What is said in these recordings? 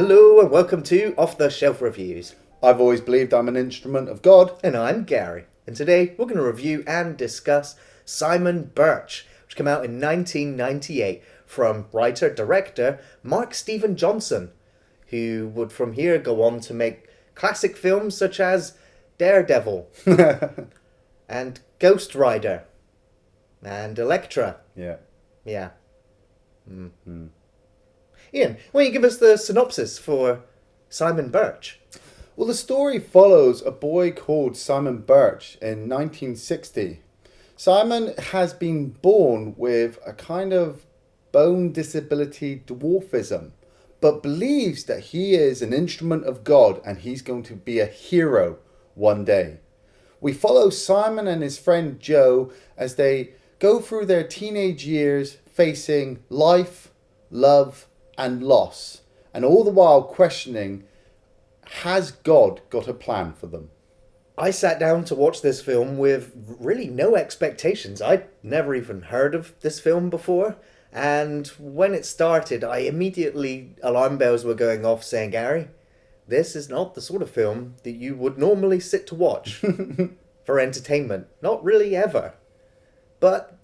Hello and welcome to Off the Shelf Reviews. I've always believed I'm an instrument of God. And I'm Gary. And today we're going to review and discuss Simon Birch, which came out in 1998 from writer-director Mark Steven Johnson, who would from here go on to make classic films such as Daredevil and Ghost Rider and Elektra. Yeah. Yeah. Iain, why don't you give us the synopsis for Simon Birch? Well, the story follows a boy called Simon Birch in 1960. Simon has been born with a kind of bone disability dwarfism, but believes that he is an instrument of God and he's going to be a hero one day. We follow Simon and his friend Joe as they go through their teenage years facing life, love, and loss, and all the while questioning, has God got a plan for them? I sat down to watch this film with really no expectations. I'd never even heard of this film before, and when it started, alarm bells were going off saying, Gary, this is not the sort of film that you would normally sit to watch for entertainment. Not really ever. But,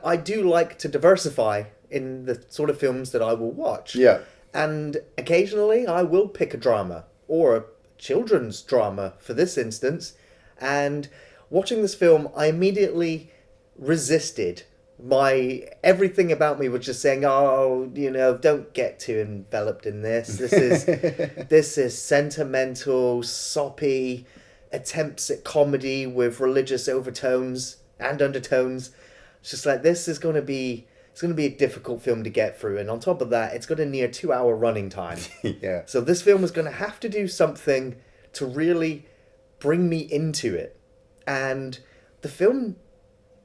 I do like to diversify in the sort of films that I will watch. Yeah. And occasionally I will pick a drama, or a children's drama for this instance. And watching this film, I immediately resisted. Everything about me was just saying, don't get too enveloped in this. This is sentimental, soppy attempts at comedy with religious overtones and undertones. It's just like, this is going to be... It's going to be a difficult film to get through, and on top of that, it's got a near 2-hour running time. Yeah. So this film is going to have to do something to really bring me into it. And the film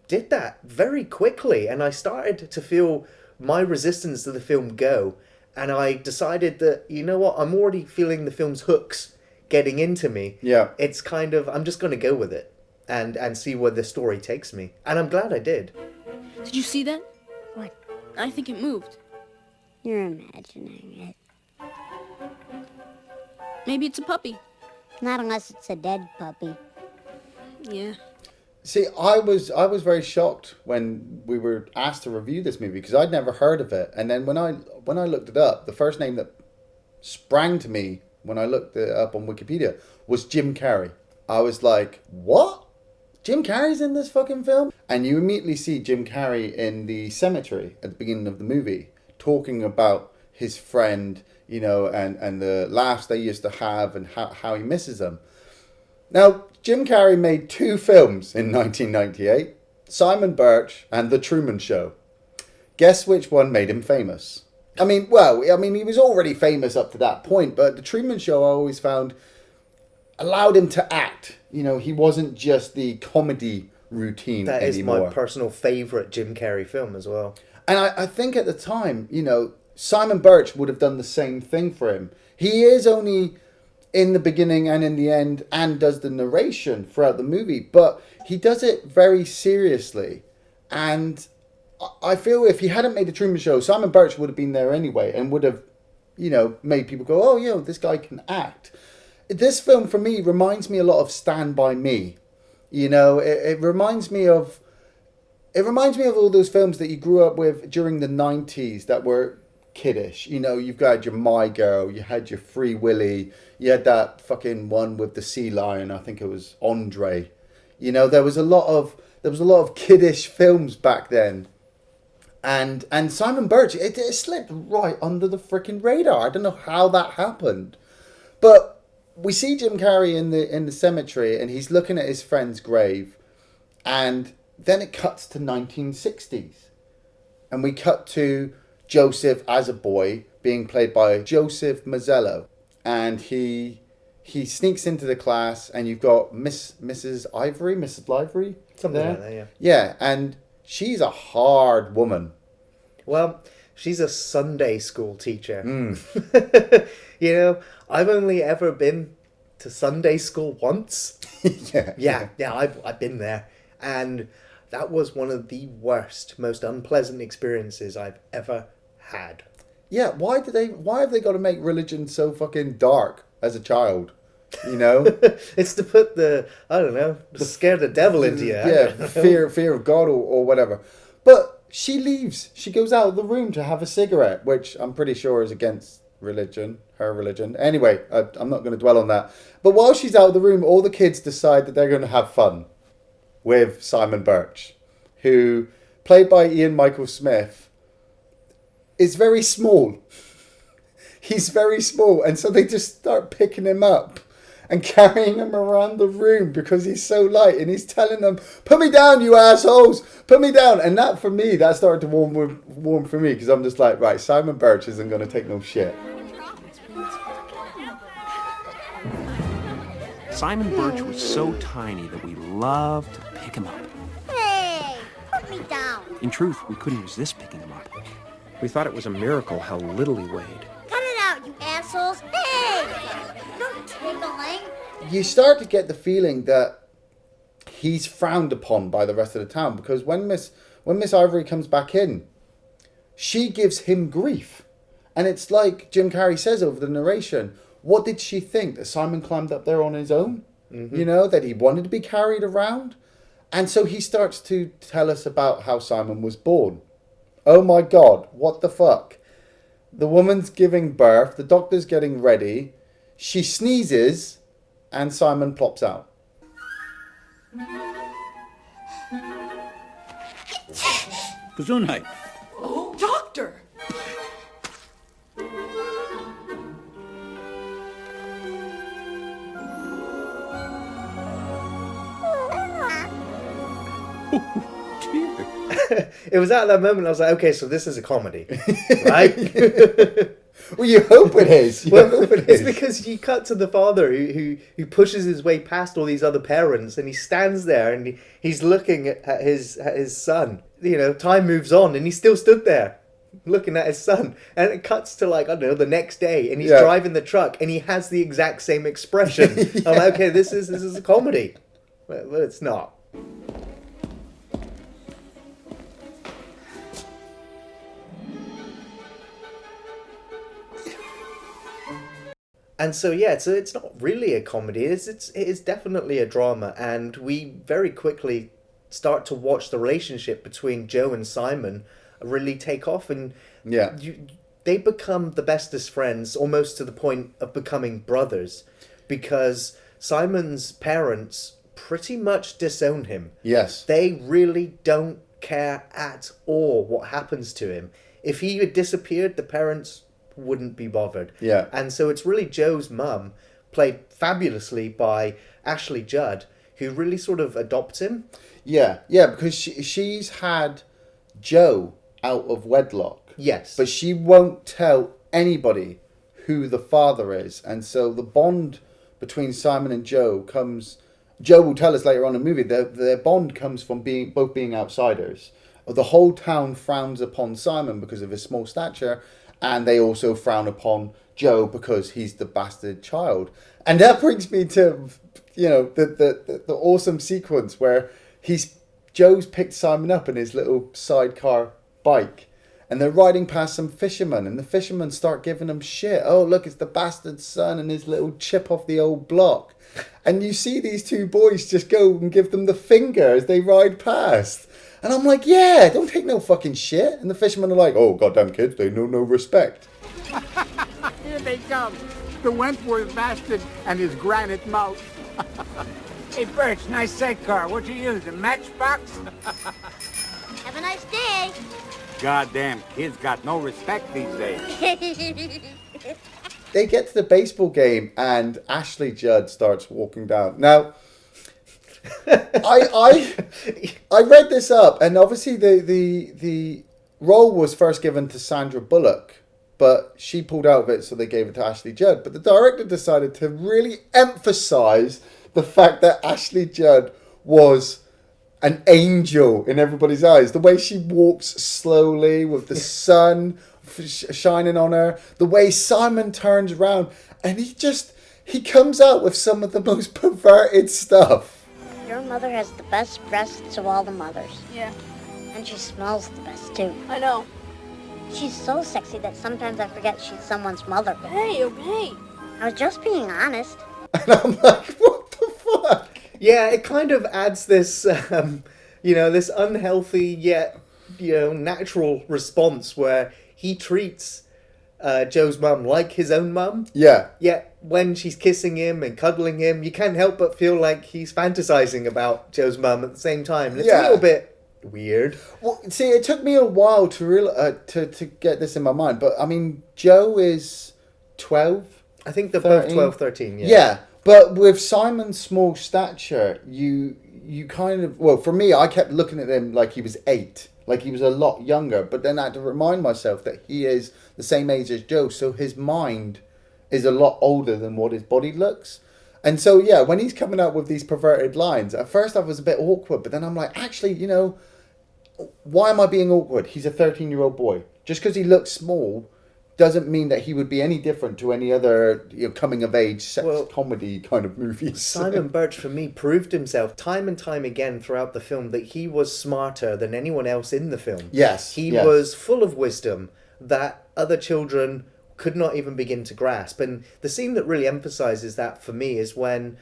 did that very quickly, and I started to feel my resistance to the film go. And I decided that, I'm already feeling the film's hooks getting into me. Yeah. It's kind of, I'm just going to go with it and see where the story takes me. And I'm glad I did. Did you see that? What? I think it moved. You're imagining it. Maybe it's a puppy. Not unless it's a dead puppy. Yeah. See, I was very shocked when we were asked to review this movie because I'd never heard of it. And then when I looked it up, the first name that sprang to me when I looked it up on Wikipedia was Jim Carrey. I was like, what? Jim Carrey's in this fucking film? And you immediately see Jim Carrey in the cemetery at the beginning of the movie talking about his friend, and the laughs they used to have and how he misses them. Now, Jim Carrey made 2 films in 1998, Simon Birch and The Truman Show. Guess which one made him famous? He was already famous up to that point, but The Truman Show I always found allowed him to act. He wasn't just the comedy routine anymore. That is my personal favourite Jim Carrey film as well. And I think at the time, Simon Birch would have done the same thing for him. He is only in the beginning and in the end and does the narration throughout the movie, but he does it very seriously. And I feel if he hadn't made The Truman Show, Simon Birch would have been there anyway and would have, made people go, oh, this guy can act. This film, for me, reminds me a lot of Stand By Me. It reminds me of all those films that you grew up with during the 90s that were kiddish. You've got your My Girl, you had your Free Willy, you had that fucking one with the sea lion, I think it was Andre. There was a lot of kiddish films back then. And Simon Birch, it slipped right under the freaking radar. I don't know how that happened. But we see Jim Carrey in the cemetery and he's looking at his friend's grave, and then it cuts to 1960s. And we cut to Joseph as a boy being played by Joseph Mazzello. And he sneaks into the class and you've got Mrs. Livery? Something like that, yeah. Yeah, and she's a hard woman. Well, she's a Sunday school teacher. I've only ever been to Sunday school once. Yeah, I've been there. And that was one of the worst, most unpleasant experiences I've ever had. yeah, why have they got to make religion so fucking dark as a child? You know? It's to put the scare the devil into you. Yeah, fear of God or whatever. But she leaves. She goes out of the room to have a cigarette, which I'm pretty sure is against religion, her religion. Anyway, I'm not going to dwell on that. But while she's out of the room, all the kids decide that they're going to have fun with Simon Birch, who, played by Ian Michael Smith, is very small. He's very small, and so they just start picking him up and carrying him around the room because he's so light, and he's telling them, "Put me down, you assholes! Put me down!" And that, for me, that started to warm for me, because I'm just like, right, Simon Birch isn't going to take no shit. Simon Birch was so tiny that we loved to pick him up. Hey, put me down. In truth, we couldn't resist picking him up. We thought it was a miracle how little he weighed. Cut it out, you assholes. Hey, no tickling. You start to get the feeling that he's frowned upon by the rest of the town, because when Miss Ivory comes back in, she gives him grief. And it's like Jim Carrey says over the narration, what did she think? That Simon climbed up there on his own? Mm-hmm. You know, that he wanted to be carried around? And so he starts to tell us about how Simon was born. Oh my God, what the fuck? The woman's giving birth, the doctor's getting ready, she sneezes, and Simon plops out. Gesundheit. Oh, doctor! It was at that moment I was like, okay, so this is a comedy, right? Well, you hope it is. It's because you cut to the father who pushes his way past all these other parents, and he stands there and he's looking at his son. You know, time moves on, and he still stood there looking at his son. And it cuts to, like, I don't know, the next day, and he's driving the truck, and he has the exact same expression. Yeah. I'm like, okay, this is a comedy. But it's not. And so, yeah, so it's not really a comedy. It is definitely a drama. And we very quickly start to watch the relationship between Joe and Simon really take off. And they become the bestest friends, almost to the point of becoming brothers. Because Simon's parents pretty much disown him. Yes. They really don't care at all what happens to him. If he had disappeared, the parents wouldn't be bothered. Yeah. And so it's really Joe's mum, played fabulously by Ashley Judd, who really sort of adopts him. Yeah, because she's had Joe out of wedlock. Yes. But she won't tell anybody who the father is. And so the bond between Simon and Joe comes... Joe will tell us later on in the movie, their bond comes from both being outsiders. The whole town frowns upon Simon because of his small stature, and they also frown upon Joe because he's the bastard child. And that brings me to, you know, the awesome sequence where Joe's picked Simon up in his little sidecar bike, and they're riding past some fishermen, and the fishermen start giving him shit. Oh, look, it's the bastard son and his little chip off the old block. And you see these two boys just go and give them the finger as they ride past. And I'm like, yeah, don't take no fucking shit. And the fishermen are like, oh, goddamn kids, they know no respect. Here they come. The Wentworth bastard and his granite mouth. Hey, Birch, nice sidecar. What you use, a matchbox? Have a nice day. Goddamn kids got no respect these days. They get to the baseball game and Ashley Judd starts walking down. Now, I read this up, and obviously the role was first given to Sandra Bullock, but she pulled out of it, so they gave it to Ashley Judd. But the director decided to really emphasize the fact that Ashley Judd was an angel in everybody's eyes. The way she walks slowly with the sun shining on her, the way Simon turns around, and he comes out with some of the most perverted stuff. Your mother has the best breasts of all the mothers. Yeah, And she smells the best, too. I know. She's so sexy that sometimes I forget she's someone's mother. Hey, okay. I was just being honest. And I'm like, what the fuck? Yeah, it kind of adds this, this unhealthy yet, natural response where he treats Joe's mum like his own mum. Yeah. Yet when she's kissing him and cuddling him, you can't help but feel like he's fantasizing about Joe's mum at the same time. And it's a little bit weird. Well, see, it took me a while to get this in my mind, but I mean, Joe is 12. I think they're 13. both 12, 13, yeah. Yeah, but with Simon's small stature, you kind of... Well, for me, I kept looking at him like he was 8. Like he was a lot younger. But then I had to remind myself that he is the same age as Joe. So his mind is a lot older than what his body looks. And so, yeah, when he's coming out with these perverted lines, at first I was a bit awkward. But then I'm like, actually, why am I being awkward? He's a 13-year-old boy. Just because he looks small doesn't mean that he would be any different to any other coming-of-age sex comedy kind of movies. Simon Birch, for me, proved himself time and time again throughout the film that he was smarter than anyone else in the film. Yes. He was full of wisdom that other children could not even begin to grasp. And the scene that really emphasizes that for me is when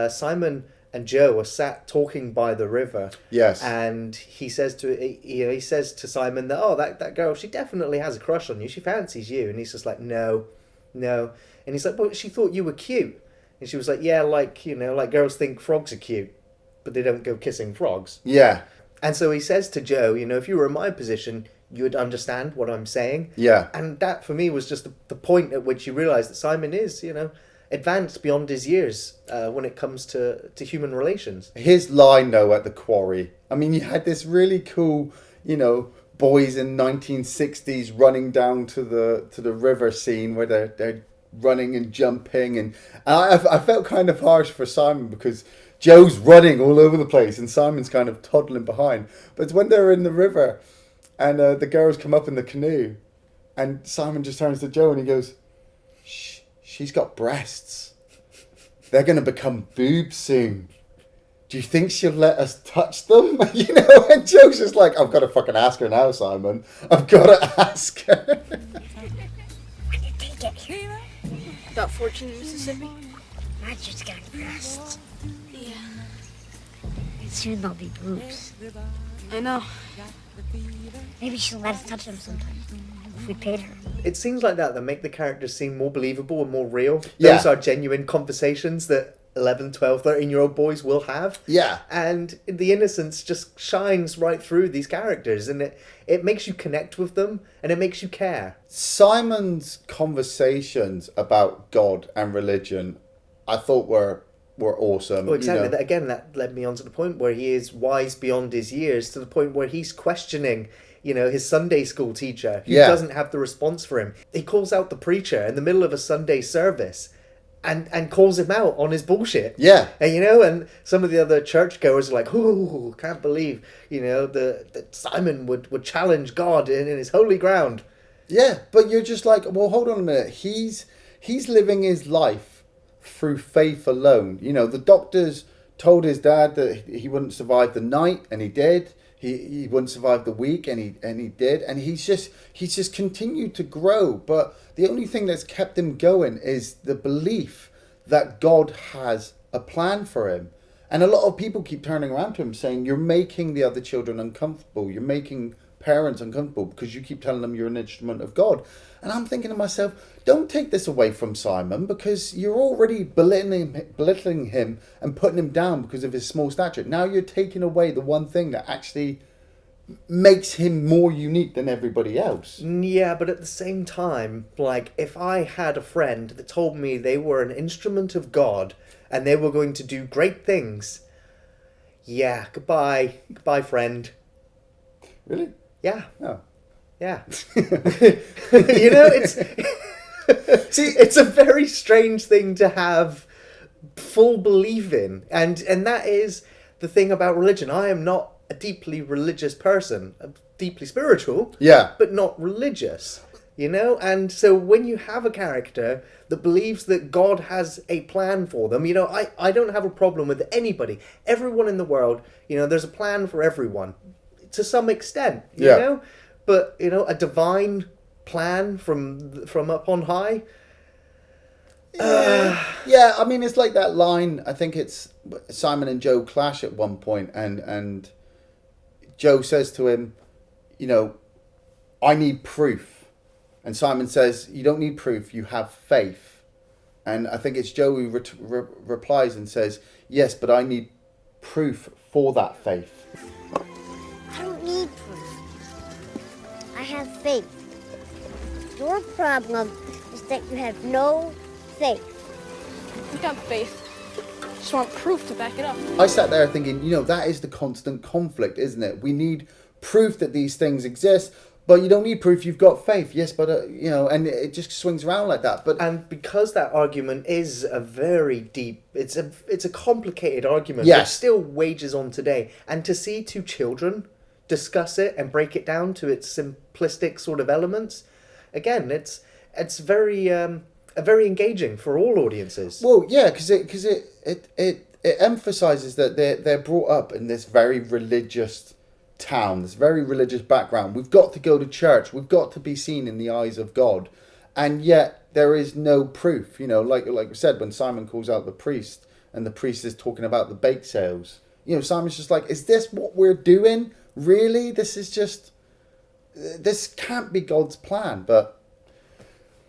Simon and Joe are sat talking by the river. Yes. And he says to Simon that, that girl, she definitely has a crush on you. She fancies you. And he's just like, no. And he's like, but she thought you were cute. And she was like, yeah, like girls think frogs are cute, but they don't go kissing frogs. Yeah. And so he says to Joe, if you were in my position, you would understand what I'm saying. Yeah. And that for me was just the point at which you realise that Simon is, advanced beyond his years when it comes to human relations. His line, though, at the quarry. I mean, you had this really cool, boys in 1960s running down to the river scene where they're running and jumping. And I felt kind of harsh for Simon because Joe's running all over the place and Simon's kind of toddling behind. But it's when they're in the river and the girls come up in the canoe and Simon just turns to Joe and he goes, shh. She's got breasts. They're going to become boobs soon. Do you think she'll let us touch them? And Joe's just like, I've got to fucking ask her now, Simon. I've got to ask her. When did they get here? About 14 in Mississippi. I just got breasts. Yeah. And soon they'll be boobs. I know. Maybe she'll let us touch them sometime. If we paid her. It seems like that make the characters seem more believable and more real. Yeah. Those are genuine conversations that 11, 12, 13-year-old boys will have. Yeah. And the innocence just shines right through these characters, and it makes you connect with them, and it makes you care. Simon's conversations about God and religion, I thought were awesome. Well, exactly. That led me on to the point where he is wise beyond his years, to the point where he's questioning his Sunday school teacher who doesn't have the response for him. He calls out the preacher in the middle of a Sunday service and calls him out on his bullshit. Yeah. And, and some of the other churchgoers are like, ooh, can't believe, that Simon would challenge God in his holy ground. Yeah, but you're just like, well, hold on a minute. He's living his life through faith alone. The doctors told his dad that he wouldn't survive the night, and he did. He wouldn't survive the week, and he did, and he's just continued to grow. But the only thing that's kept him going is the belief that God has a plan for him. And a lot of people keep turning around to him saying, "You're making the other children uncomfortable. You're making parents uncomfortable because you keep telling them you're an instrument of God." And I'm thinking to myself, don't take this away from Simon, because you're already belittling him and putting him down because of his small stature. Now you're taking away the one thing that actually makes him more unique than everybody else. Yeah, but at the same time, if I had a friend that told me they were an instrument of God and they were going to do great things, yeah, goodbye, friend. Really? Yeah. Oh. Yeah. It's a very strange thing to have full belief in. And that is the thing about religion. I am not a deeply religious person. I'm deeply spiritual. Yeah. But not religious. And so when you have a character that believes that God has a plan for them, I don't have a problem with anybody. Everyone in the world, there's a plan for everyone. To some extent, you know? but a divine plan from up on high. Yeah, I mean, it's like that line. I think it's Simon and Joe clash at one point, and Joe says to him, I need proof. And Simon says, you don't need proof, you have faith. And I think it's Joe who replies and says, yes, but I need proof for that faith. I don't need proof. I have faith. Your problem is that you have no faith. We got faith. Just want proof to back it up. I sat there thinking, that is the constant conflict, isn't it? We need proof that these things exist, but you don't need proof, you've got faith. Yes, but, and it just swings around like that. And because that argument is a very deep, it's a complicated argument yes. that still wages on today. And to see two children discuss it and break it down to its simplistic sort of elements, again, it's very very engaging for all audiences. Well, yeah, because it emphasizes that they're brought up in this very religious town, this very religious background. We've got to go to church. We've got to be seen in the eyes of God, and yet there is no proof. Like we said, when Simon calls out the priest, and the priest is talking about the bake sales. Simon's just like, is this what we're doing? Really? This can't be God's plan. But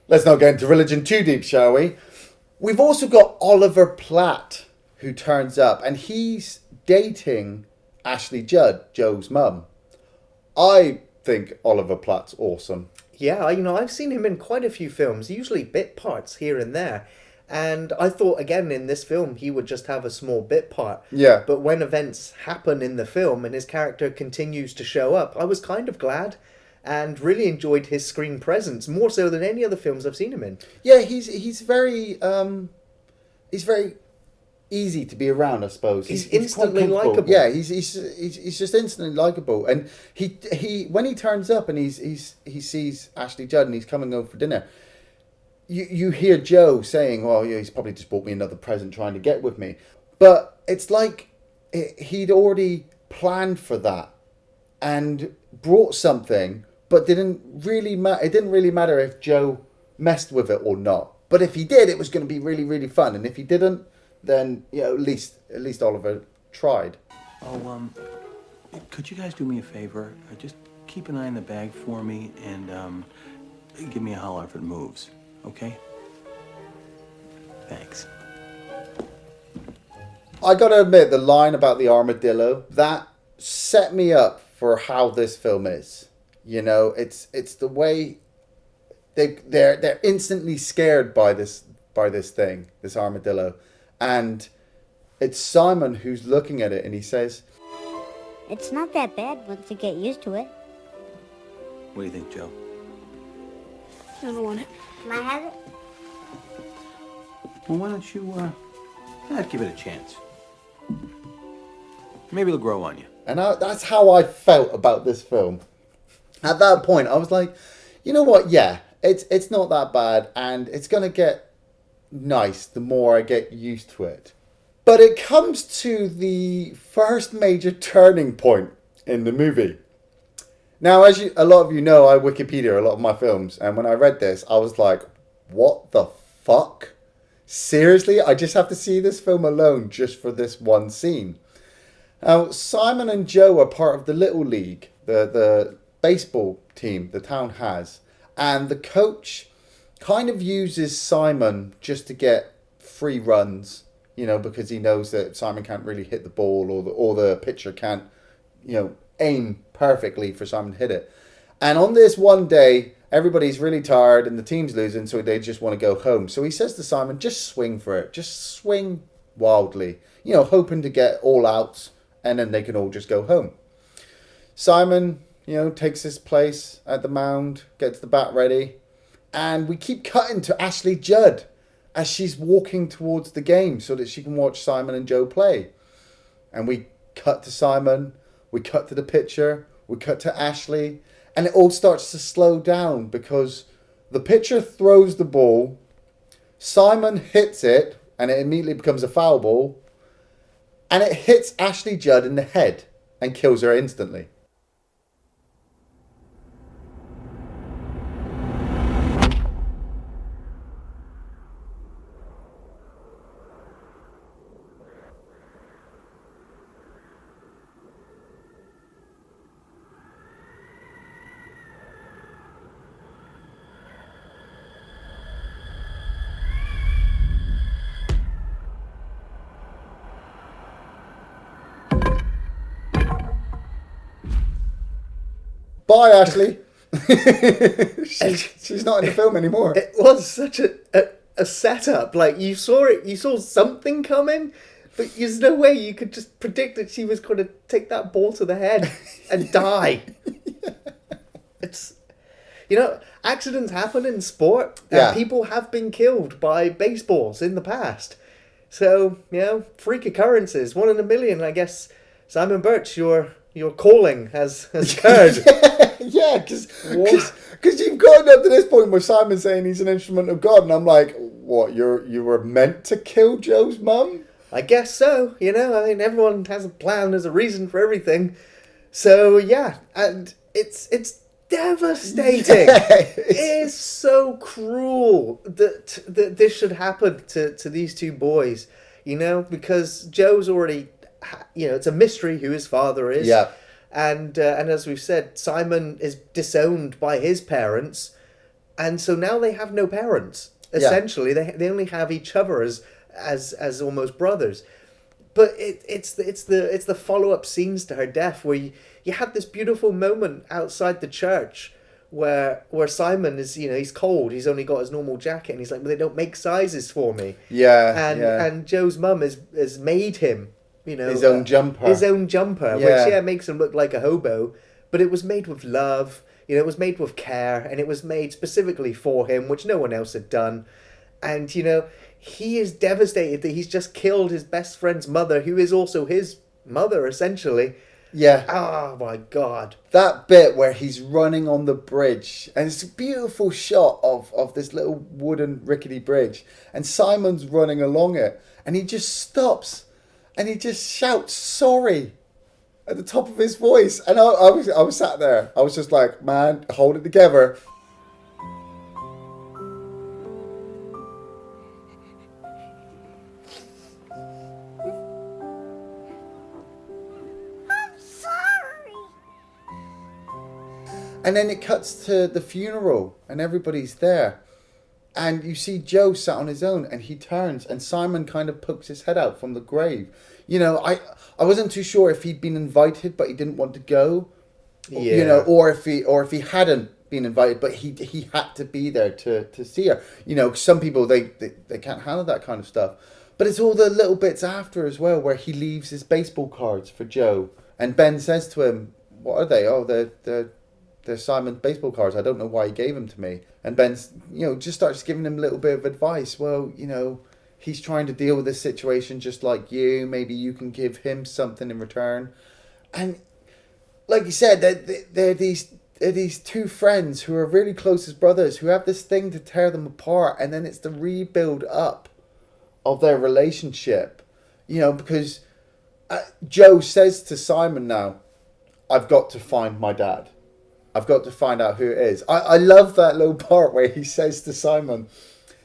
let's not get into religion too deep, shall we? We've also got Oliver Platt, who turns up, and he's dating Ashley Judd, Joe's mum. I think Oliver Platt's awesome. Yeah, I've seen him in quite a few films, usually bit parts here and there. And I thought, again, in this film, he would just have a small bit part. Yeah. But when events happen in the film and his character continues to show up, I was kind of glad and really enjoyed his screen presence, more so than any other films I've seen him in. Yeah, he's very easy to be around, I suppose. He's instantly likeable. Yeah, he's just instantly likeable. And he when he turns up and he sees Ashley Judd and he's coming over for dinner, you hear Joe saying, "Well, yeah, he's probably just bought me another present trying to get with me," but it's like he'd already planned for that and brought something, but it didn't really matter if Joe messed with it or not. But if he did, it was going to be really, really fun. And if he didn't, then at least Oliver tried. Oh, could you guys do me a favor? Just keep an eye on the bag for me and give me a holler if it moves, okay? Thanks. I gotta admit, the line about the armadillo, that set me up for how this film is. It's the way they're instantly scared by this thing, this armadillo. And it's Simon who's looking at it and he says, It's not that bad once you get used to it. What do you think, Joe? I don't want it. Can I have it? Well, why don't you give it a chance? Maybe it'll grow on you. And that's how I felt about this film. At that point, I was like, you know what? Yeah, it's not that bad, and it's going to get nice the more I get used to it. But it comes to the first major turning point in the movie. Now, as a lot of you know, I Wikipedia a lot of my films, and when I read this, I was like, what the fuck? Seriously? I just have to see this film alone just for this one scene. Now, Simon and Joe are part of the Little League, the baseball team the town has. And the coach kind of uses Simon just to get free runs, because he knows that Simon can't really hit the ball or the pitcher can't, aim perfectly for Simon to hit it. And on this one day, everybody's really tired and the team's losing, so they just want to go home. So he says to Simon, just swing for it. Just swing wildly, hoping to get all outs. And then they can all just go home. Simon, takes his place at the mound, gets the bat ready. And we keep cutting to Ashley Judd as she's walking towards the game so that she can watch Simon and Joe play. And we cut to Simon, we cut to the pitcher, we cut to Ashley. And it all starts to slow down because the pitcher throws the ball, Simon hits it, and it immediately becomes a foul ball. And it hits Ashley Judd in the head and kills her instantly. Bye, Ashley. she's not in the film anymore. It was such a setup. Like, you saw something coming, but there's no way you could just predict that she was going to take that ball to the head and die. It's, accidents happen in sport, and people have been killed by baseballs in the past. So, freak occurrences, 1 in a million. I guess, Simon Birch, your calling has occurred. Yeah, because you've gotten up to this point where Simon's saying he's an instrument of God, and I'm like, what, you were meant to kill Joe's mum? I guess so, everyone has a plan, there's a reason for everything. So, yeah, and it's devastating. Yeah, it is so cruel that this should happen to these two boys, because Joe's already, it's a mystery who his father is. Yeah. And as we've said, Simon is disowned by his parents, and so now they have no parents. Essentially, they only have each other as almost brothers. But it's the follow-up scenes to her death where you have this beautiful moment outside the church where Simon is, he's cold, he's only got his normal jacket, and he's like, well, they don't make sizes for me. Yeah. And Joe's mum has made him, his own jumper. His own jumper, which makes him look like a hobo, but it was made with love, it was made with care, and it was made specifically for him, which no one else had done. And, he is devastated that he's just killed his best friend's mother, who is also his mother, essentially. Yeah. Oh, my God. That bit where he's running on the bridge, and it's a beautiful shot of this little wooden rickety bridge, and Simon's running along it, and he just stops, and he just shouts, sorry, at the top of his voice. And I was sat there. I was just like, man, hold it together. And then it cuts to the funeral, and everybody's there. And you see Joe sat on his own, and he turns, and Simon kind of pokes his head out from the grave. I wasn't too sure if he'd been invited, but he didn't want to go. Yeah. Or if he hadn't been invited, but he had to be there to see her. Some people, they can't handle that kind of stuff. But it's all the little bits after as well, where he leaves his baseball cards for Joe. And Ben says to him, what are they? Oh, they're Simon's baseball cards. I don't know why he gave them to me. And Ben's, just starts giving him a little bit of advice. Well, he's trying to deal with this situation just like you. Maybe you can give him something in return. And like you said, they're these two friends who are really close as brothers, who have this thing to tear them apart. And then it's the rebuild up of their relationship. Because Joe says to Simon now, I've got to find my dad. I've got to find out who it is. I love that little part where he says to Simon,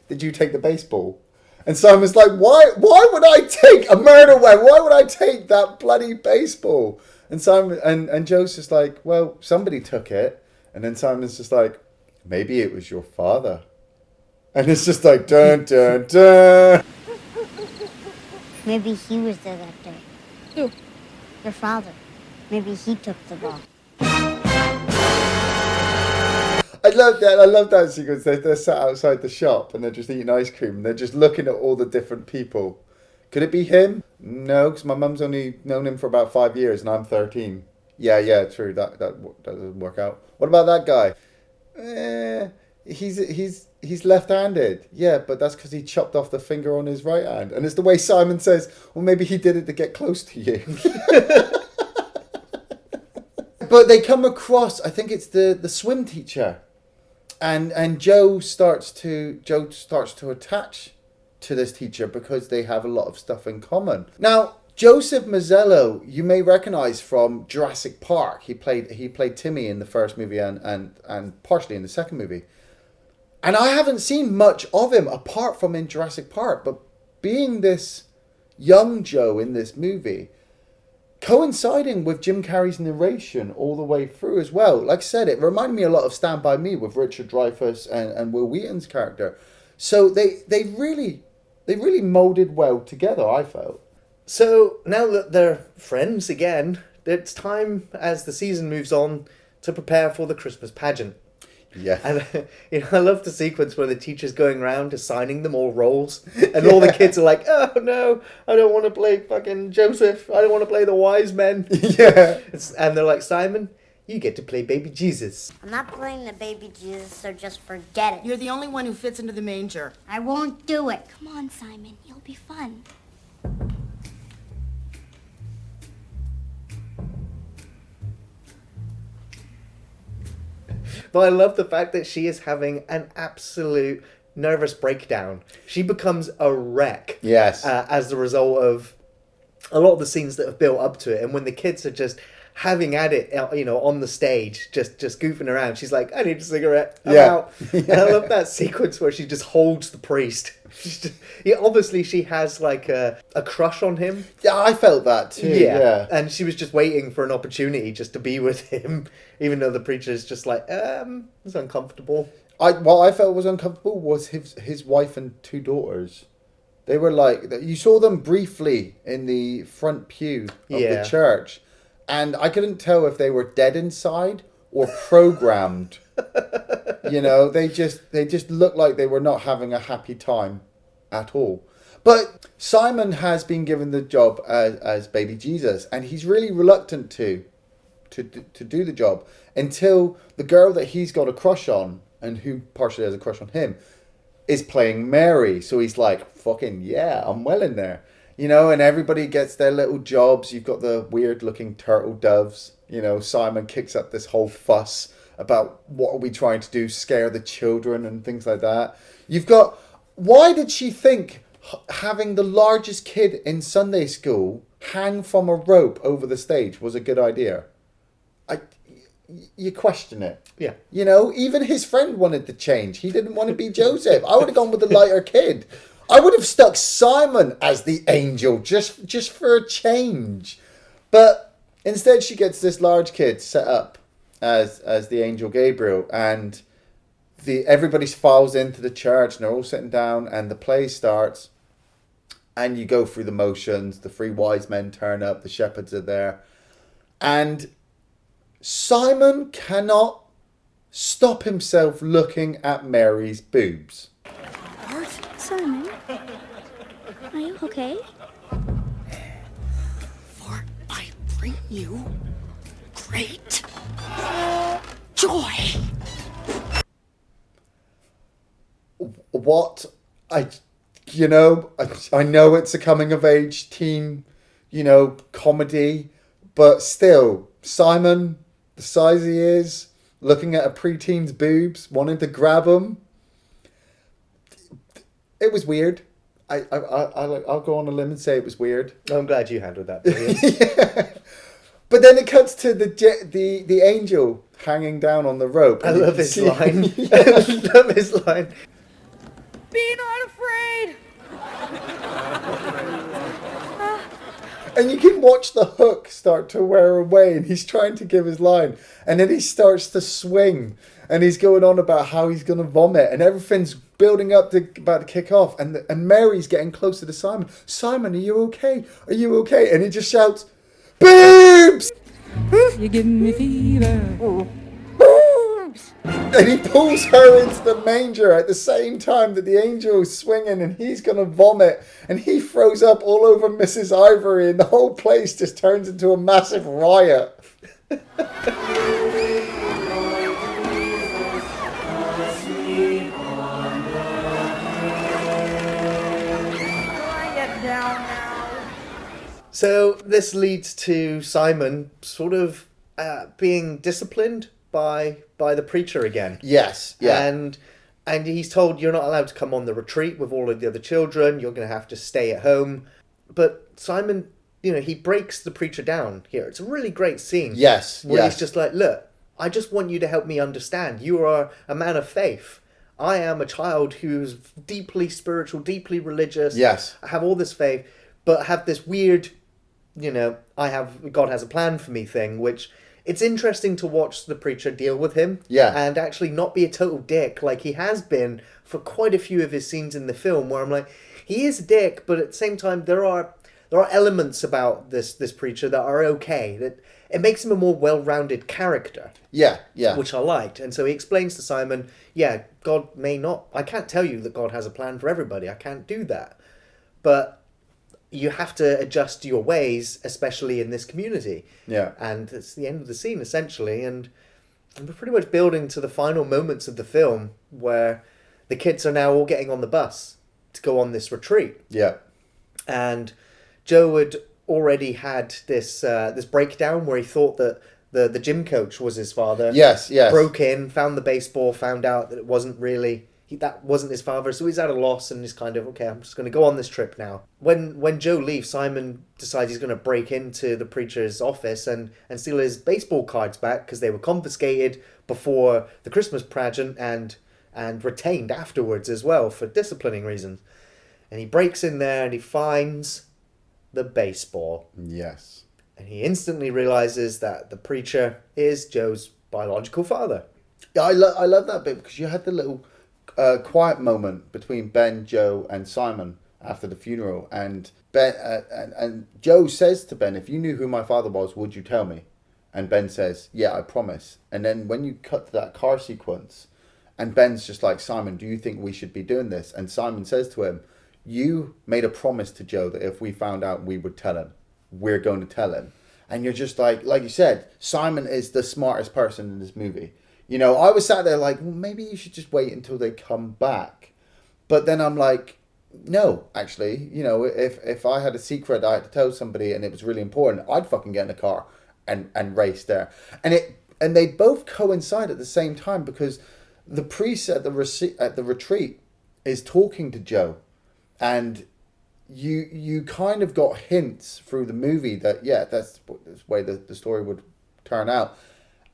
did you take the baseball? And Simon's like, why would I take a murder weapon? Why would I take that bloody baseball? And Simon and Joe's just like, well, somebody took it. And then Simon's just like, maybe it was your father. And it's just like, dun, dun, dun. Maybe he was there that day. Who? Your father. Maybe he took the ball. I love that sequence. They're sat outside the shop and they're just eating ice cream and they're just looking at all the different people. Could it be him? No, because my mum's only known him for about 5 years and I'm 13. Yeah, true. That doesn't work out. What about that guy? He's left-handed. Yeah, but that's because he chopped off the finger on his right hand. And it's the way Simon says, well, maybe he did it to get close to you. But they come across, I think it's the swim teacher. And Joe starts to attach to this teacher because they have a lot of stuff in common. Now, Joseph Mazzello, you may recognize from Jurassic Park. He played Timmy in the first movie and partially in the second movie. And I haven't seen much of him apart from in Jurassic Park, but being this young Joe in this movie, coinciding with Jim Carrey's narration all the way through as well. Like I said, it reminded me a lot of Stand By Me with Richard Dreyfuss and Will Wheaton's character. So they really molded well together, I felt. So now that they're friends again, it's time, as the season moves on, to prepare for the Christmas pageant. Yeah. And I love the sequence where the teacher's going around assigning them all roles, and all the kids are like, "Oh no, I don't want to play fucking Joseph. I don't want to play the wise men." Yeah. And they're like, "Simon, you get to play baby Jesus." I'm not playing the baby Jesus, so just forget it. You're the only one who fits into the manger. I won't do it. Come on, Simon. You'll be fun. But I love the fact that she is having an absolute nervous breakdown. She becomes a wreck. Yes. As the result of a lot of the scenes that have built up to it. And when the kids are just having at it, on the stage, just goofing around, she's like, "I need a cigarette. I'm out." And I love that sequence where she just holds the priest. Obviously she has like a crush on him. Yeah, I felt that too. Yeah. And she was just waiting for an opportunity just to be with him, even though the preacher is just like, it's uncomfortable. What I felt was uncomfortable was his wife and 2 daughters. They were like, you saw them briefly in the front pew of the church, and I couldn't tell if they were dead inside or programmed. They just looked like they were not having a happy time at all. But Simon has been given the job as baby Jesus, and he's really reluctant to do the job until the girl that he's got a crush on, and who partially has a crush on him, is playing Mary. So he's like, fucking yeah, I'm well in there. And everybody gets their little jobs. You've got the weird looking turtle doves. Simon kicks up this whole fuss about what are we trying to do, scare the children and things like that. You've got, why did she think having the largest kid in Sunday school hang from a rope over the stage was a good idea? You question it. Yeah. Even his friend wanted to change. He didn't want to be Joseph. I would have gone with the lighter kid. I would have stuck Simon as the angel just for a change. But instead she gets this large kid set up as the angel Gabriel, and everybody files into the church and they're all sitting down and the play starts, and you go through the motions. The 3 wise men turn up, the shepherds are there, and Simon cannot stop himself looking at Mary's boobs. Simon, are you okay? For I bring you great joy. What? I know it's a coming of age teen, comedy, but still, Simon, the size he is, looking at a preteen's boobs, wanting to grab them. It was weird. I'll go on a limb and say it was weird. I'm glad you handled that. Brilliant. Yeah. But then it cuts to the angel hanging down on the rope. I love his line. I love his line. Be not afraid. And you can watch the hook start to wear away, and he's trying to give his line, and then he starts to swing, and he's going on about how he's going to vomit, and everything's building up about to kick off, and Mary's getting closer to Simon. Simon, are you okay? Are you okay? And he just shouts, "Boobs!" You give me fever. Boobs! And he pulls her into the manger at the same time that the angel is swinging, and he's going to vomit, and he throws up all over Mrs. Ivory, and the whole place just turns into a massive riot. So this leads to Simon sort of being disciplined by the preacher again. Yes, yeah. And he's told, you're not allowed to come on the retreat with all of the other children. You're going to have to stay at home. But Simon, he breaks the preacher down here. It's a really great scene. Yes, where yes. he's just like, look, I just want you to help me understand. You are a man of faith. I am a child who's deeply spiritual, deeply religious. Yes. I have all this faith, but have this weird, God has a plan for me thing, which it's interesting to watch the preacher deal with him. Yeah. And actually not be a total dick like he has been for quite a few of his scenes in the film, where I'm like, he is a dick, but at the same time, there are there are elements about this preacher that are okay. That it makes him a more well-rounded character. Yeah, yeah. Which I liked. And so he explains to Simon, yeah, God may not... I can't tell you that God has a plan for everybody. I can't do that. But you have to adjust your ways, especially in this community. Yeah. And it's the end of the scene, essentially. And we're pretty much building to the final moments of the film where the kids are now all getting on the bus to go on this retreat. Yeah. And Joe had already had this breakdown where he thought that the gym coach was his father. Yes. Broke in, found the baseball, found out that it wasn't really... that wasn't his father, so he's at a loss and he's kind of, okay, I'm just going to go on this trip now. When Joe leaves, Simon decides he's going to break into the preacher's office and steal his baseball cards back because they were confiscated before the Christmas pageant and retained afterwards as well for disciplining reasons. And he breaks in there and he finds the baseball. Yes. And he instantly realizes that the preacher is Joe's biological father. Yeah, I love that bit because you had the little quiet moment between Ben, Joe, and Simon after the funeral, and Ben and Joe says to Ben, "If you knew who my father was, would you tell me?" And Ben says, "Yeah, I promise." And then when you cut to that car sequence, and Ben's just like, "Simon, do you think we should be doing this?" And Simon says to him, "You made a promise to Joe that if we found out, we would tell him. We're going to tell him." And you're just like you said, Simon is the smartest person in this movie. You know, I was sat there like, well, maybe you should just wait until they come back. But then I'm like, no, actually, you know, if I had a secret I had to tell somebody and it was really important, I'd fucking get in a car and race there. And they both coincide at the same time because the priest at the retreat is talking to Joe, and you kind of got hints through the movie that, yeah, that's the way the story would turn out.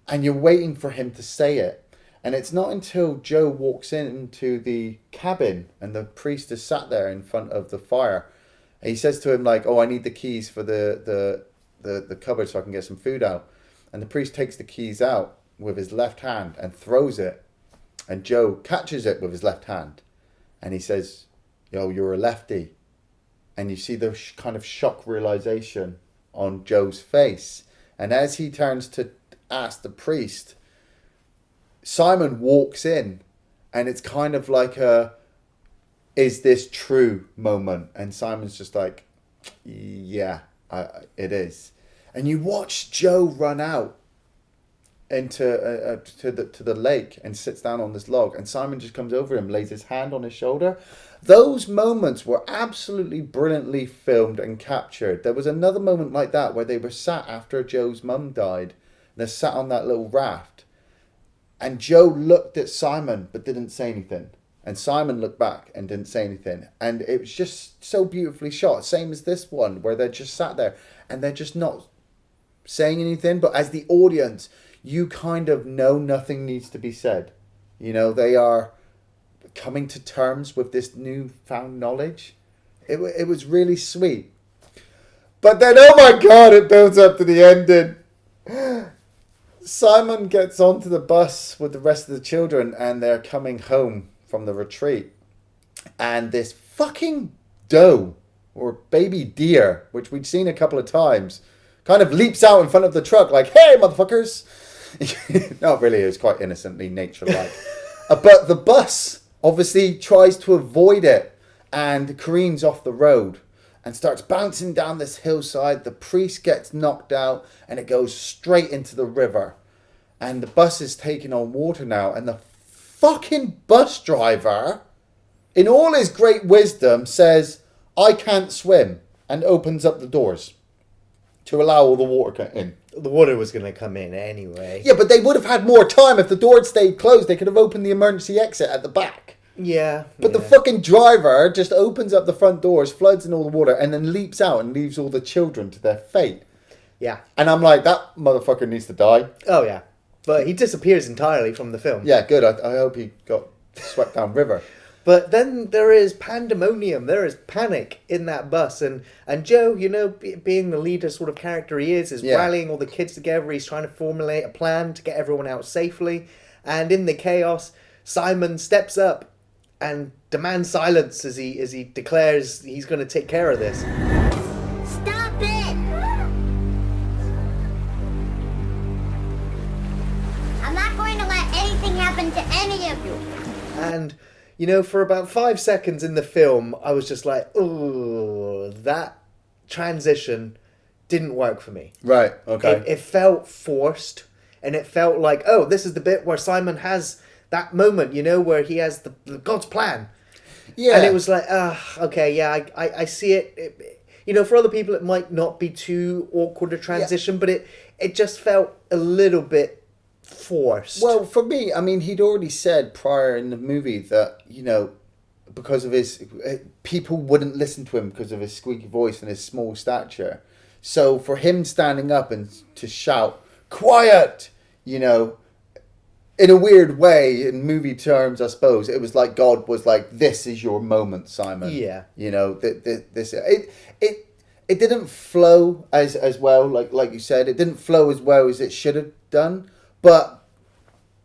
And you're waiting for him to say it. And it's not until Joe walks into the cabin and the priest is sat there in front of the fire. And he says to him, like, "Oh, I need the keys for the cupboard so I can get some food out." And the priest takes the keys out with his left hand and throws it. And Joe catches it with his left hand. And he says, "Yo, you're a lefty." And you see the kind of shock realization on Joe's face. And as he turns to ask the priest, Simon walks in, and it's kind of like a "is this true" moment, and Simon's just like, "Yeah, it is." And you watch Joe run out into to the lake and sits down on this log, and Simon just comes over him, lays his hand on his shoulder. Those moments were absolutely brilliantly filmed and captured. There was another moment like that where they were sat after Joe's mum died. They're sat on that little raft. And Joe looked at Simon but didn't say anything. And Simon looked back and didn't say anything. And it was just so beautifully shot. Same as this one where they're just sat there and they're just not saying anything. But as the audience, you kind of know nothing needs to be said. You know, they are coming to terms with this newfound knowledge. It was really sweet. But then, oh my God, it builds up to the ending. Simon gets onto the bus with the rest of the children and they're coming home from the retreat. And this fucking doe, or baby deer, which we'd seen a couple of times, kind of leaps out in front of the truck like, "Hey, motherfuckers!" Not really, it was quite innocently nature-like. But the bus obviously tries to avoid it and careens off the road and starts bouncing down this hillside. The priest gets knocked out and it goes straight into the river. And the bus is taking on water now. And the fucking bus driver, in all his great wisdom, says, "I can't swim," and opens up the doors to allow all the water in. The water was going to come in anyway. Yeah, but they would have had more time if the door had stayed closed. They could have opened the emergency exit at the back. Yeah. But the fucking driver just opens up the front doors, floods in all the water, and then leaps out and leaves all the children to their fate. Yeah. And I'm like, that motherfucker needs to die. Oh, yeah. But he disappears entirely from the film. Yeah, good. I hope he got swept down river. But then there is pandemonium. There is panic in that bus. And Joe, you know, being the leader sort of character he is rallying all the kids together. He's trying to formulate a plan to get everyone out safely. And in the chaos, Simon steps up and demands silence as he declares he's going to take care of this. And, you know, for about 5 seconds in the film, I was just like, oh, that transition didn't work for me. Right, okay. It felt forced, and it felt like, oh, this is the bit where Simon has that moment, you know, where he has the God's plan. Yeah. And it was like, okay, yeah, I see it. You know, for other people, it might not be too awkward a transition, but it just felt a little bit forced. Well, for me, I mean, he'd already said prior in the movie that, you know, because of his... people wouldn't listen to him because of his squeaky voice and his small stature. So for him standing up and to shout, quiet, you know, in a weird way, in movie terms, I suppose, it was like God was like, this is your moment, Simon. Yeah. You know, it didn't flow as well, like you said. It didn't flow as well as it should have done. But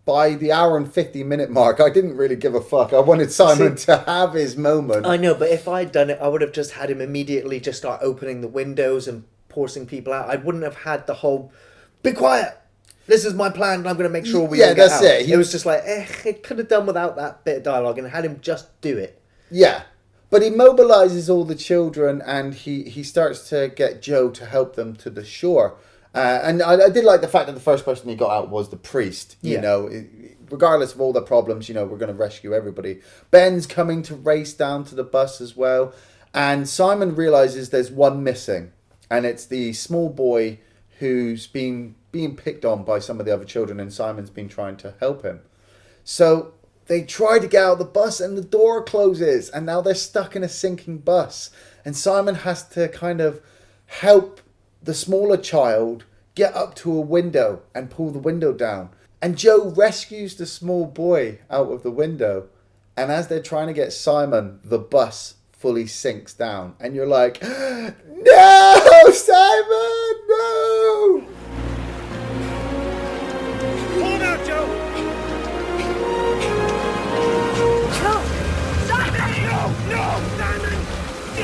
by the hour and 50-minute mark, I didn't really give a fuck. I wanted Simon to have his moment. I know, but if I'd done it, I would have just had him immediately just start opening the windows and forcing people out. I wouldn't have had the whole, be quiet, this is my plan, and I'm going to make sure we all get out. It was just like, it could have done without that bit of dialogue and had him just do it. Yeah. But he mobilises all the children, and he starts to get Joe to help them to the shore. And I did like the fact that the first person he got out was the priest. You know, regardless of all the problems, you know, we're going to rescue everybody. Ben's coming to race down to the bus as well. And Simon realises there's one missing. And it's the small boy who's been being picked on by some of the other children, and Simon's been trying to help him. So they try to get out of the bus and the door closes, and now they're stuck in a sinking bus. And Simon has to kind of help the smaller child get up to a window and pull the window down. And Joe rescues the small boy out of the window. And as they're trying to get Simon, the bus fully sinks down. And you're like, no, Simon, no! Pull him out, Joe! No, Simon!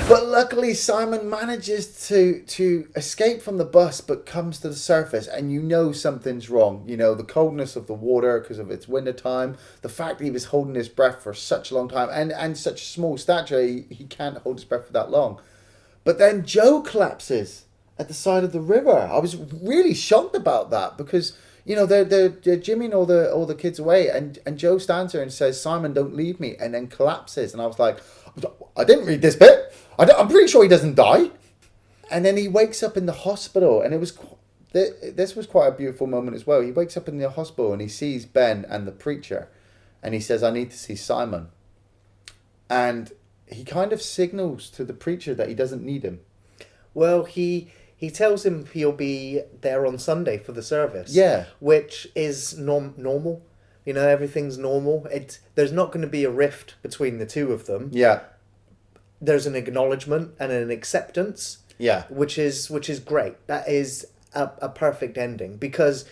But luckily Simon manages to escape from the bus, but comes to the surface, and you know something's wrong. You know, the coldness of the water because of its winter time, the fact that he was holding his breath for such a long time, and such small stature, he can't hold his breath for that long. But then Joe collapses at the side of the river. I was really shocked about that because, you know, they're jimmying all the kids away, and Joe stands there and says, Simon, don't leave me, and then collapses. And I was like, I didn't read this bit. I'm pretty sure he doesn't die. And then he wakes up in the hospital, and this was quite a beautiful moment as well. He wakes up in the hospital and he sees Ben and the preacher, and he says, I need to see Simon. And he kind of signals to the preacher that he doesn't need him. Well, he tells him he'll be there on Sunday for the service. Yeah. Which is normal. You know, everything's normal. There's not going to be a rift between the two of them. Yeah. There's an acknowledgement and an acceptance. Yeah. Which is great. That is a perfect ending because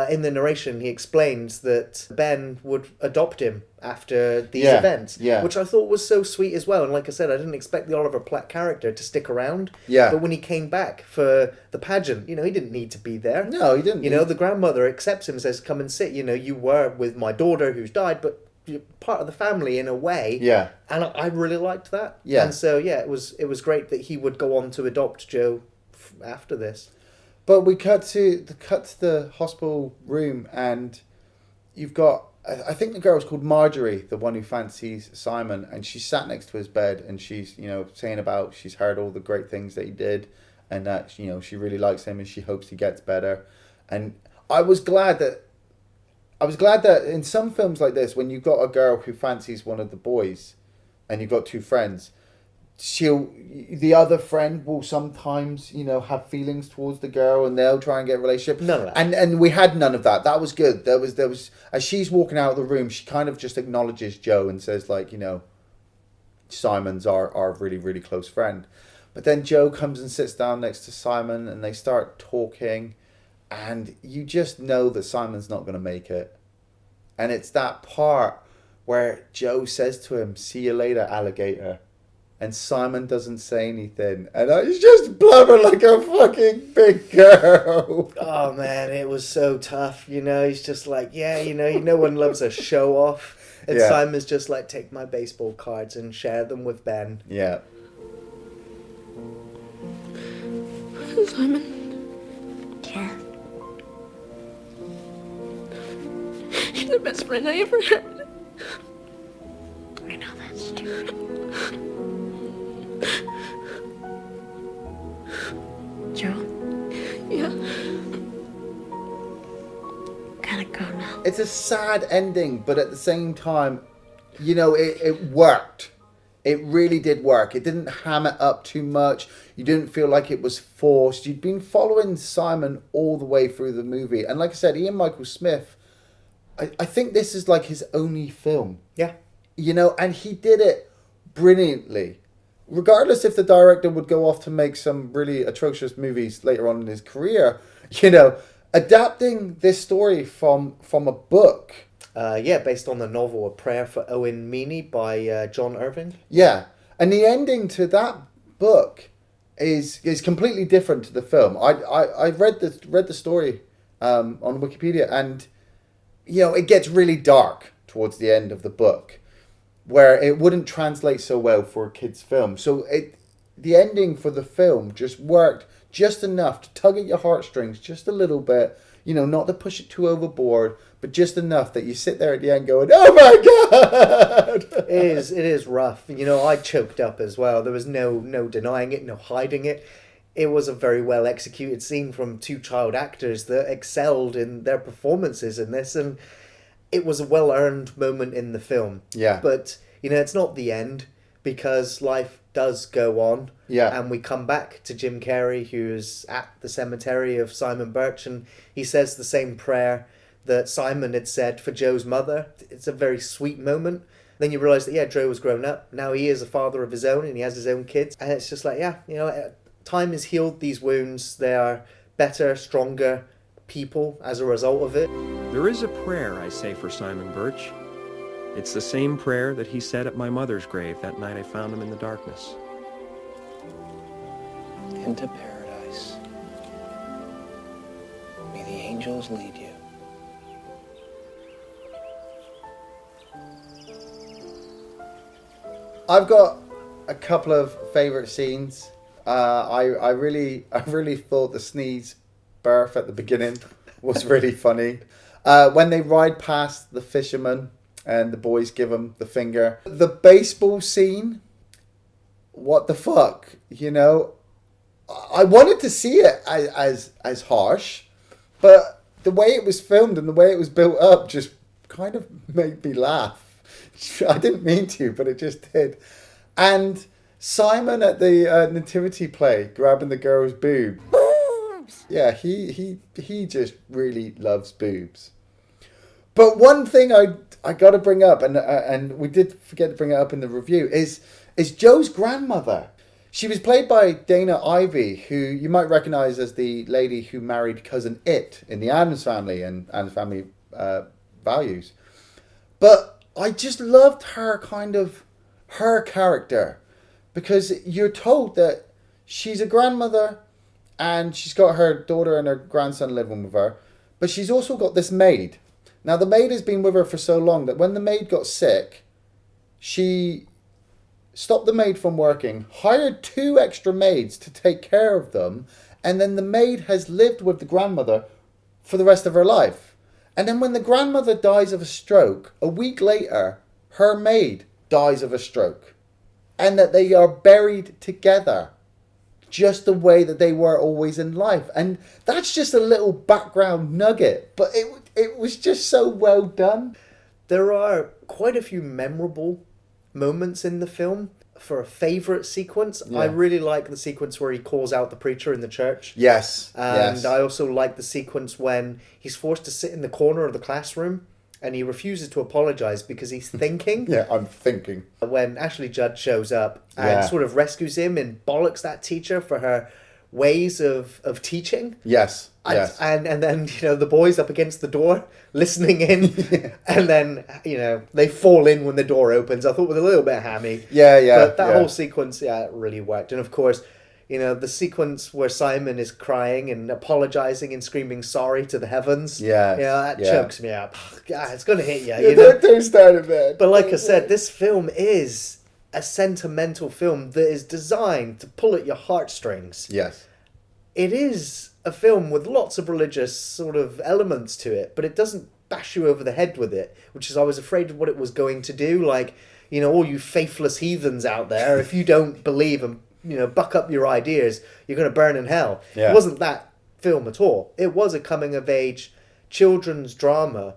in the narration he explains that Ben would adopt him after these events. Yeah. Which I thought was so sweet as well. And like I said, I didn't expect the Oliver Platt character to stick around. Yeah. But when he came back for the pageant, you know, he didn't need to be there. No, he didn't. You know, the grandmother accepts him and says, come and sit. You know, you were with my daughter who's died, but you're part of the family in a way. Yeah. And I really liked that. Yeah. And so, yeah, it was great that he would go on to adopt Joe after this. But we cut to the hospital room, and you've got, I think the girl's called Marjorie, the one who fancies Simon, and she's sat next to his bed, and she's, you know, saying about she's heard all the great things that he did, and that, you know, she really likes him and she hopes he gets better. And I was glad that in some films like this, when you've got a girl who fancies one of the boys, and you've got two friends, the other friend will sometimes, you know, have feelings towards the girl, and they'll try and get a relationship. None of that. And we had none of that. That was good. There was as she's walking out of the room, she kind of just acknowledges Joe and says, like, you know, Simon's our really, really close friend. But then Joe comes and sits down next to Simon, and they start talking, and you just know that Simon's not going to make it. And it's that part where Joe says to him, see you later, alligator. And Simon doesn't say anything. And I just blubber like a fucking big girl. Oh, man, it was so tough. You know, he's just like, yeah, you know one loves a show off. And Yeah. Simon's just like, take my baseball cards and share them with Ben. Yeah. Simon, Yeah. you're the best friend I ever had. I know that's true. Joe, Yeah. gotta go now. It's a sad ending, but at the same time, you know, it worked. It really did work. It didn't ham it up too much. You didn't feel like it was forced. You'd been following Simon all the way through the movie. And like I said, Ian Michael Smith, I think this is like his only film. Yeah. You know, and he did it brilliantly. Regardless if the director would go off to make some really atrocious movies later on in his career, you know, adapting this story from a book. Based on the novel A Prayer for Owen Meany by John Irving. Yeah, and the ending to that book is completely different to the film. I read the story on Wikipedia, and you know, it gets really dark towards the end of the book, where it wouldn't translate so well for a kid's film. So the ending for the film just worked just enough to tug at your heartstrings just a little bit, you know, not to push it too overboard, but just enough that you sit there at the end going, oh my God! It is rough. You know, I choked up as well. There was no denying it, no hiding it. It was a very well executed scene from two child actors that excelled in their performances in this, and it was a well-earned moment in the film. Yeah. But, you know, it's not the end, because life does go on. Yeah. And we come back to Jim Carrey, who's at the cemetery of Simon Birch, and he says the same prayer that Simon had said for Joe's mother. It's a very sweet moment. Then you realise that, Joe has grown up. Now he is a father of his own, and he has his own kids. And it's just like, you know, time has healed these wounds. They are better, stronger people as a result of it. There is a prayer I say for Simon Birch. It's the same prayer that he said at my mother's grave that night I found him in the darkness. Into paradise. May the angels lead you. I've got a couple of favourite scenes. I really thought the sneeze birth at the beginning was really funny. When they ride past the fisherman and the boys give him the finger. The baseball scene, what the fuck, you know? I wanted to see it as harsh, but the way it was filmed and the way it was built up just kind of made me laugh. I didn't mean to, but it just did. And Simon at the nativity play grabbing the girl's boob. Boobs! Yeah, he just really loves boobs. But one thing I got to bring up, and we did forget to bring it up in the review, is Joe's grandmother. She was played by Dana Ivey, who you might recognise as the lady who married cousin It in the Addams Family and Addams Family Values. But I just loved her character, because you're told that she's a grandmother and she's got her daughter and her grandson living with her, but she's also got this maid. Now, the maid has been with her for so long that when the maid got sick, she stopped the maid from working, hired 2 extra maids to take care of them, and then the maid has lived with the grandmother for the rest of her life. And then when the grandmother dies of a stroke, a week later, her maid dies of a stroke. And that they are buried together, just the way that they were always in life. And that's just a little background nugget, but it was just so well done. There are quite a few memorable moments in the film. For a favourite sequence, I really like the sequence where he calls out the preacher in the church. Yes. And I also like the sequence when he's forced to sit in the corner of the classroom and he refuses to apologise because he's thinking. Yeah, I'm thinking. When Ashley Judd shows up and sort of rescues him and bollocks that teacher for her ways of teaching. Yes. Yes. And then, you know, the boys up against the door listening in and then, you know, they fall in when the door opens. I thought it was a little bit hammy. Yeah. But that whole sequence, it really worked. And of course, You know, the sequence where Simon is crying and apologizing and screaming sorry to the heavens. Yes, That yeah. chokes me up. God, it's going to hit you. Yeah, You know? don't start it, man. But like I said, this film is a sentimental film that is designed to pull at your heartstrings. Yes. It is a film with lots of religious sort of elements to it, but it doesn't bash you over the head with it, which is I was afraid of what it was going to do. Like, you know, all you faithless heathens out there, if you don't believe and, you know, buck up your ideas, you're going to burn in hell. Yeah. It wasn't that film at all. It was a coming-of-age children's drama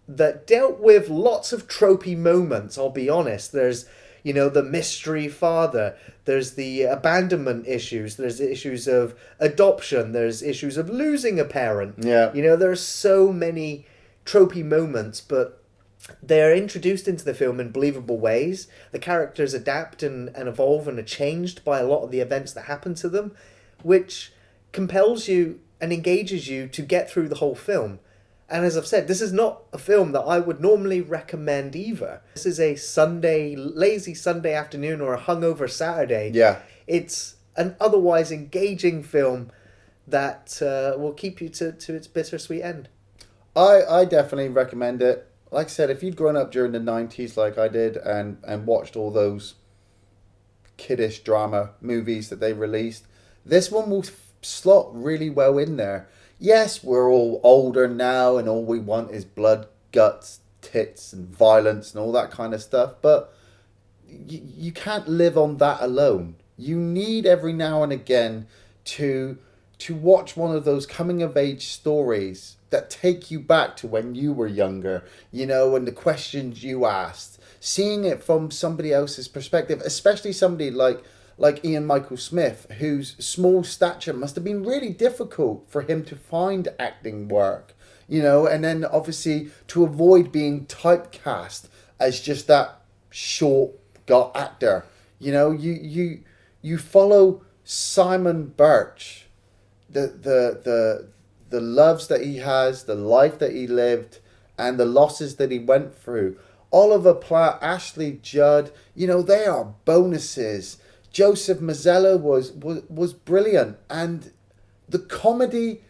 that dealt with lots of tropey moments, I'll be honest. There's, you know, the mystery father, there's the abandonment issues, there's issues of adoption, there's issues of losing a parent. Yeah. You know, there's so many tropey moments, but they're introduced into the film in believable ways. The characters adapt and evolve and are changed by a lot of the events that happen to them, which compels you and engages you to get through the whole film. And as I've said, this is not a film that I would normally recommend either. This is a lazy Sunday afternoon or a hungover Saturday. Yeah. It's an otherwise engaging film that will keep you to its bittersweet end. I definitely recommend it. Like I said, if you'd grown up during the 90s like I did and watched all those kiddish drama movies that they released, this one will slot really well in there. Yes, we're all older now and all we want is blood, guts, tits and violence and all that kind of stuff, but you can't live on that alone. You need every now and again to watch one of those coming of age stories that take you back to when you were younger, you know, and the questions you asked, seeing it from somebody else's perspective, especially somebody like Ian Michael Smith, whose small stature must have been really difficult for him to find acting work, you know, and then obviously to avoid being typecast as just that short got actor. You know, you follow Simon Birch, the loves that he has, the life that he lived, and the losses that he went through. Oliver Platt, Ashley Judd, you know, they are bonuses. Joseph Mazzello was brilliant, and the comedy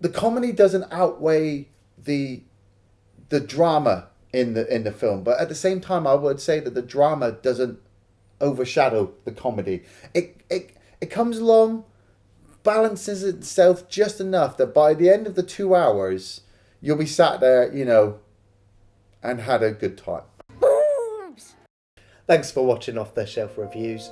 doesn't outweigh the drama in the film, but at the same time I would say that the drama doesn't overshadow the comedy. It comes along, balances itself just enough that by the end of the 2 hours you'll be sat there, you know, and had a good time. Thanks for watching Off the Shelf Reviews.